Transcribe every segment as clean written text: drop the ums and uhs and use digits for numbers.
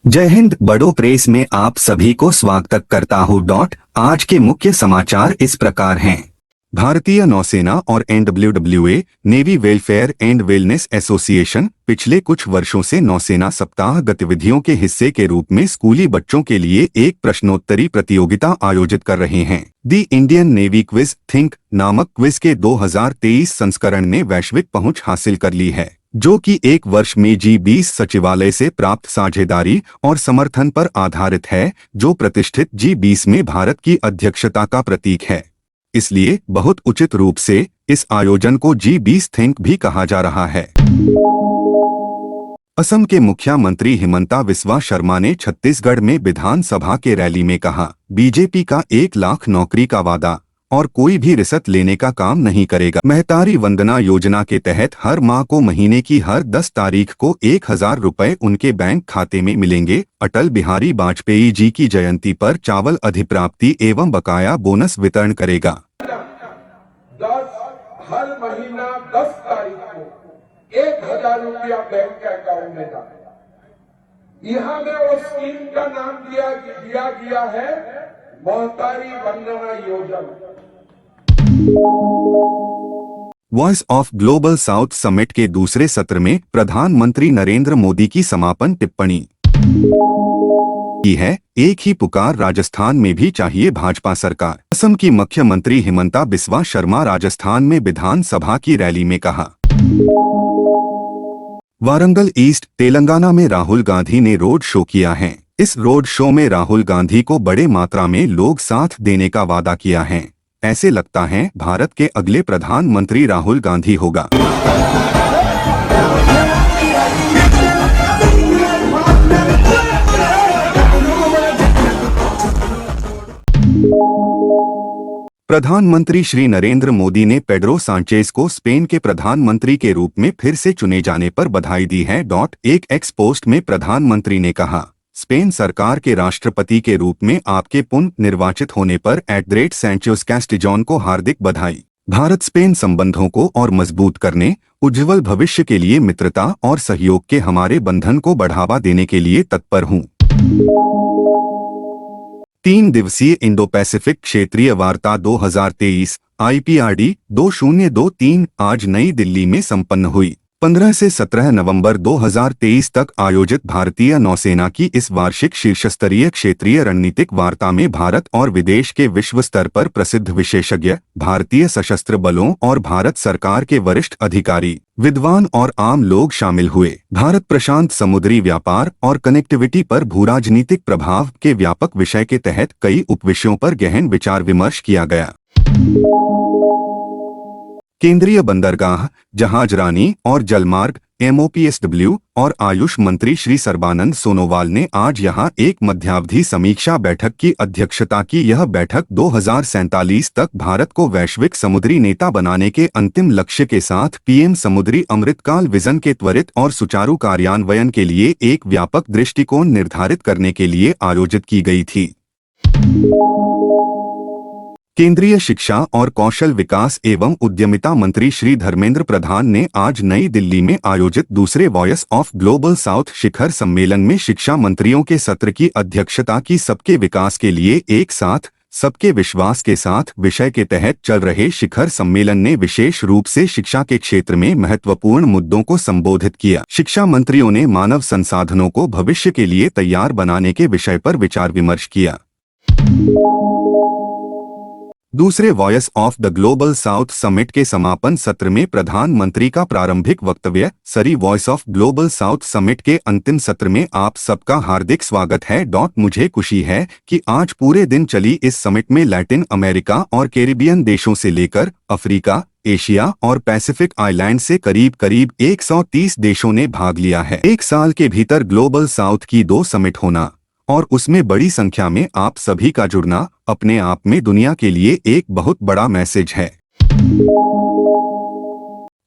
जय हिंद। बड़ो प्रेस में आप सभी को स्वागत करता हूँ। आज के मुख्य समाचार इस प्रकार हैं। भारतीय नौसेना और NWWA navy welfare and wellness association पिछले कुछ वर्षों से नौसेना सप्ताह गतिविधियों के हिस्से के रूप में स्कूली बच्चों के लिए एक प्रश्नोत्तरी प्रतियोगिता आयोजित कर रहे हैं। दी इंडियन नेवी क्विज थिंक नामक क्विज के 2023 संस्करण ने वैश्विक पहुंच हासिल कर ली है, जो कि एक वर्ष में G20 सचिवालय से प्राप्त साझेदारी और समर्थन पर आधारित है, जो प्रतिष्ठित G20 में भारत की अध्यक्षता का प्रतीक है। इसलिए बहुत उचित रूप से इस आयोजन को G20 थिंक भी कहा जा रहा है। असम के मुख्यमंत्री हिमंता बिस्वा शर्मा ने छत्तीसगढ़ में विधानसभा के रैली में कहा, बीजेपी का 1 लाख नौकरी का वादा और कोई भी रिश्वत लेने का काम नहीं करेगा। महतारी वंदना योजना के तहत हर माह को महीने की हर 10 तारीख को 1000 रुपए उनके बैंक खाते में मिलेंगे। अटल बिहारी वाजपेयी जी की जयंती पर चावल अधिप्राप्ति एवं बकाया बोनस वितरण करेगा। 10 हर महीना 10 तारीख को 1000 रुपया बैंक के अकाउंट में जाएगा। यहाँ में वो स्कीम का नाम दिया गया है महतारी Vandana Yojana. Voice of global south summit के दूसरे सत्र में प्रधानमंत्री नरेंद्र मोदी की समापन टिप्पणी की है, एक ही पुकार राजस्थान में भी चाहिए भाजपा सरकार। असम की मुख्यमंत्री हिमंता बिस्वा शर्मा राजस्थान में विधानसभा की रैली में कहा। वारंगल ईस्ट तेलंगाना में राहुल गांधी ने रोड शो किया है। इस रोड शो में राहुल गांधी को बड़े मात्रा में लोग साथ देने का वादा किया है। ऐसे लगता है भारत के अगले प्रधानमंत्री राहुल गांधी होगा। प्रधानमंत्री श्री नरेंद्र मोदी ने पेड्रो सांचेज को स्पेन के प्रधानमंत्री के रूप में फिर से चुने जाने पर बधाई दी है। एक एक्स पोस्ट में प्रधानमंत्री ने कहा, स्पेन सरकार के राष्ट्रपति के रूप में आपके पुनः निर्वाचित होने पर @सैंचेज कैस्टिजोन को हार्दिक बधाई। भारत स्पेन संबंधों को और मजबूत करने, उज्जवल भविष्य के लिए मित्रता और सहयोग के हमारे बंधन को बढ़ावा देने के लिए तत्पर हूं। 3 दिवसीय इंडो पैसिफिक क्षेत्रीय वार्ता 2023 IPRD 2023 आज नई दिल्ली में संपन्न हुई। 15 से 17 नवंबर 2023 तक आयोजित भारतीय नौसेना की इस वार्षिक शीर्षस्तरीय क्षेत्रीय रणनीतिक वार्ता में भारत और विदेश के विश्व स्तर पर प्रसिद्ध विशेषज्ञ, भारतीय सशस्त्र बलों और भारत सरकार के वरिष्ठ अधिकारी, विद्वान और आम लोग शामिल हुए। भारत प्रशांत समुद्री व्यापार और कनेक्टिविटी पर भूराजनीतिक प्रभाव के व्यापक विषय के तहत कई उपविषयों पर गहन विचार विमर्श किया गया। केंद्रीय बंदरगाह, जहाजरानी और जलमार्ग MOPSW और आयुष मंत्री श्री सर्बानंद सोनोवाल ने आज यहां एक मध्यावधि समीक्षा बैठक की अध्यक्षता की। यह बैठक 2047 तक भारत को वैश्विक समुद्री नेता बनाने के अंतिम लक्ष्य के साथ PM समुद्री अमृतकाल विजन के त्वरित और सुचारू कार्यान्वयन के लिए एक व्यापक दृष्टिकोण निर्धारित करने के लिए आयोजित की गई थी। केंद्रीय शिक्षा और कौशल विकास एवं उद्यमिता मंत्री श्री धर्मेंद्र प्रधान ने आज नई दिल्ली में आयोजित दूसरे वॉइस ऑफ ग्लोबल साउथ शिखर सम्मेलन में शिक्षा मंत्रियों के सत्र की अध्यक्षता की। सबके विकास के लिए एक साथ, सबके विश्वास के साथ विषय के तहत चल रहे शिखर सम्मेलन ने विशेष रूप से शिक्षा के क्षेत्र में महत्वपूर्ण मुद्दों को संबोधित किया। शिक्षा मंत्रियों ने मानव संसाधनों को भविष्य के लिए तैयार बनाने के विषय पर विचार विमर्श किया। दूसरे voice of the global south summit के समापन सत्र में प्रधानमंत्री का प्रारंभिक वक्तव्य। सरी voice of global south summit के अंतिम सत्र में आप सबका हार्दिक स्वागत है। मुझे खुशी है कि आज पूरे दिन चली इस समिट में लैटिन अमेरिका और कैरिबियन देशों से लेकर अफ्रीका, एशिया और पैसिफिक आइलैंड से करीब 130 देशों ने भाग लिया है। एक साल के भीतर ग्लोबल साउथ की 2 समिट होना और उसमें बड़ी संख्या में आप सभी का जुड़ना अपने आप में दुनिया के लिए एक बहुत बड़ा मैसेज है।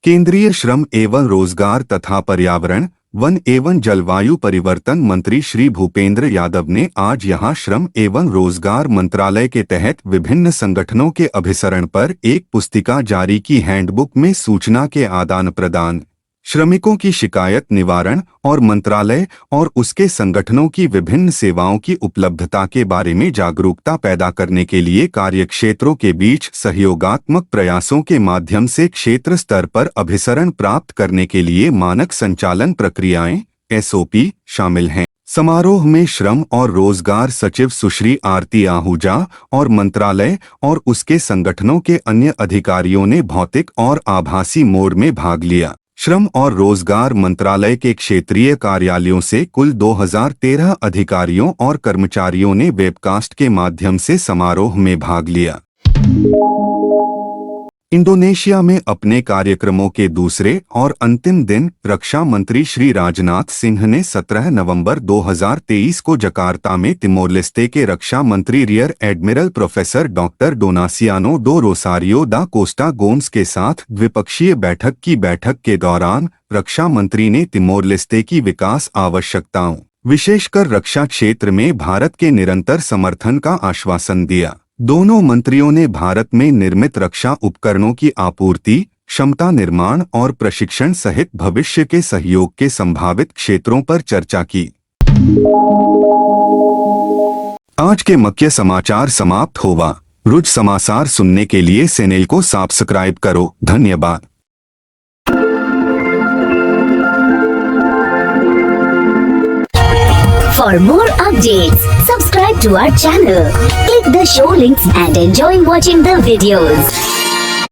केंद्रीय श्रम एवं रोजगार तथा पर्यावरण, वन एवं जलवायु परिवर्तन मंत्री श्री भूपेंद्र यादव ने आज यहां श्रम एवं रोजगार मंत्रालय के तहत विभिन्न संगठनों के अभिसरण पर एक पुस्तिका जारी की। हैंडबुक में सूचना के आदान प्रदान, श्रमिकों की शिकायत निवारण और मंत्रालय और उसके संगठनों की विभिन्न सेवाओं की उपलब्धता के बारे में जागरूकता पैदा करने के लिए कार्यक्षेत्रों के बीच सहयोगात्मक प्रयासों के माध्यम से क्षेत्र स्तर पर अभिसरण प्राप्त करने के लिए मानक संचालन प्रक्रियाएं (SOP) शामिल हैं। समारोह में श्रम और रोजगार सचिव सुश्री आरती आहूजा और मंत्रालय और उसके संगठनों के अन्य अधिकारियों ने भौतिक और आभासी मोड में भाग लिया। श्रम और रोजगार मंत्रालय के क्षेत्रीय कार्यालयों से कुल 2013 अधिकारियों और कर्मचारियों ने वेबकास्ट के माध्यम से समारोह में भाग लिया। इंडोनेशिया में अपने कार्यक्रमों के दूसरे और अंतिम दिन रक्षा मंत्री श्री राजनाथ सिंह ने 17 नवंबर 2023 को जकार्ता में तिमोर लेस्ते के रक्षा मंत्री rear admiral professor doctor Donaciano do Rosario da Costa Gomes के साथ द्विपक्षीय बैठक के दौरान रक्षा मंत्री ने तिमोर लेस्ते की विकास आवश्यकताओं, विशेषकर रक्षा क्षेत्र में भारत के निरंतर समर्थन का आश्वासन दिया। दोनों मंत्रियों ने भारत में निर्मित रक्षा उपकरणों की आपूर्ति, क्षमता निर्माण और प्रशिक्षण सहित भविष्य के सहयोग के संभावित क्षेत्रों पर चर्चा की। आज के मुख्य समाचार समाप्त हुआ। रोज समाचार सुनने के लिए चैनल को सब्सक्राइब करो। धन्यवाद। For more updates, subscribe to our channel, click the show links and enjoy watching the videos.